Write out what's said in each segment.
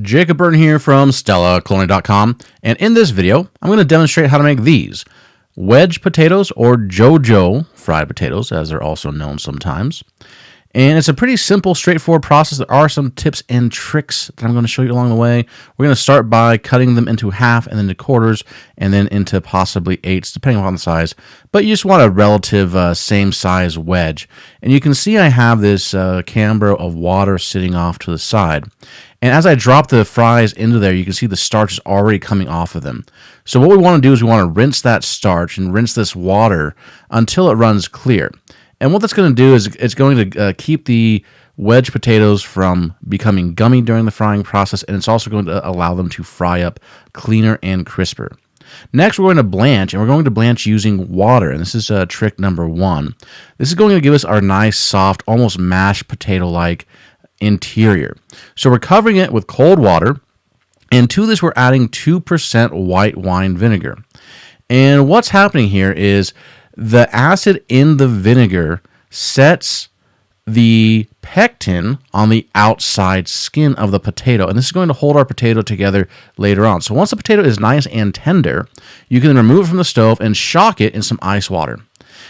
Jacob Burton here from StellaCulinary.com, and in this video, I'm going to demonstrate how to make these wedge potatoes, or Jojo fried potatoes, as they're also known sometimes. And it's a pretty simple, straightforward process. There are some tips and tricks that I'm going to show you along the way. We're going to start by cutting them into half and then into quarters and then into possibly eighths, depending on the size. But you just want a relative same size wedge. And you can see I have this camber of water sitting off to the side. And as I drop the fries into there, you can see the starch is already coming off of them. So what we want to do is we want to rinse that starch and rinse this water until it runs clear. And what that's going to do is it's going to keep the wedge potatoes from becoming gummy during the frying process, and it's also going to allow them to fry up cleaner and crisper. Next, we're going to blanch, and we're going to blanch using water, and this is trick number 1. This is going to give us our nice, soft, almost mashed potato-like interior. So we're covering it with cold water, and to this we're adding 2% white wine vinegar. And what's happening here is the acid in the vinegar sets the pectin on the outside skin of the potato, and this is going to hold our potato together later on. So once the potato is nice and tender, you can remove it from the stove and shock it in some ice water.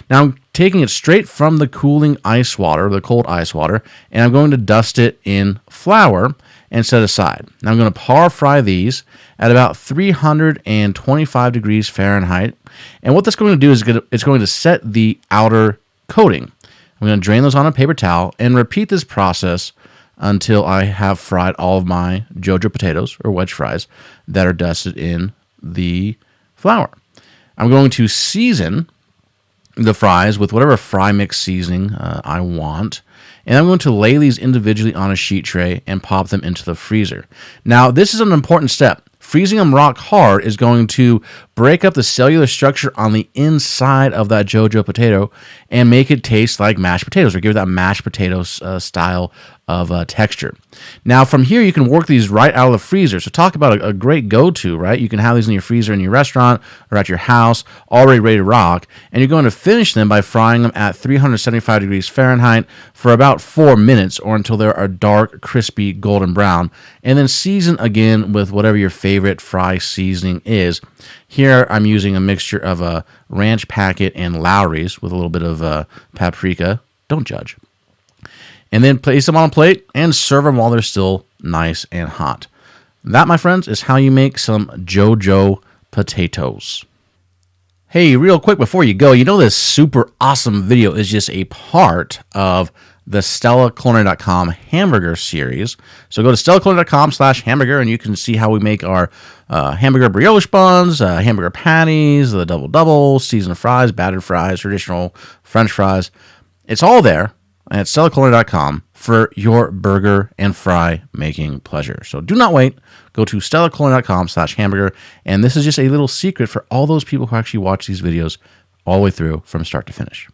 Now I'm taking it straight from the cooling ice water, the cold ice water, and I'm going to dust it in flour and set aside. Now I'm going to par fry these at about 325 degrees Fahrenheit. And what that's going to do is it's going to set the outer coating. I'm going to drain those on a paper towel and repeat this process until I have fried all of my Jojo potatoes, or wedge fries, that are dusted in the flour. I'm going to season the fries with whatever fry mix seasoning I want. And I'm going to lay these individually on a sheet tray and pop them into the freezer. Now, this is an important step. Freezing them rock hard is going to break up the cellular structure on the inside of that Jojo potato and make it taste like mashed potatoes, or give it that mashed potatoes style of texture. Now, from here, you can work these right out of the freezer. So talk about a great go-to, right? You can have these in your freezer in your restaurant or at your house, already ready to rock. And you're going to finish them by frying them at 375 degrees Fahrenheit for about 4 minutes, or until they're a dark, crispy, golden brown. And then season again with whatever your favorite fry seasoning is. Here, I'm using a mixture of a ranch packet and Lowry's with a little bit of paprika. Don't judge. And then place them on a plate and serve them while they're still nice and hot. That, my friends, is how you make some Jojo potatoes. Hey, real quick before you go, you know this super awesome video is just a part of the StellaCulinary.com hamburger series. So go to StellaCulinary.com/hamburger and you can see how we make our hamburger brioche buns, hamburger patties, the double-double, seasoned fries, battered fries, traditional French fries. It's all there at StellaCulinary.com for your burger and fry making pleasure. So do not wait. Go to StellaCulinary.com/hamburger. And this is just a little secret for all those people who actually watch these videos all the way through from start to finish.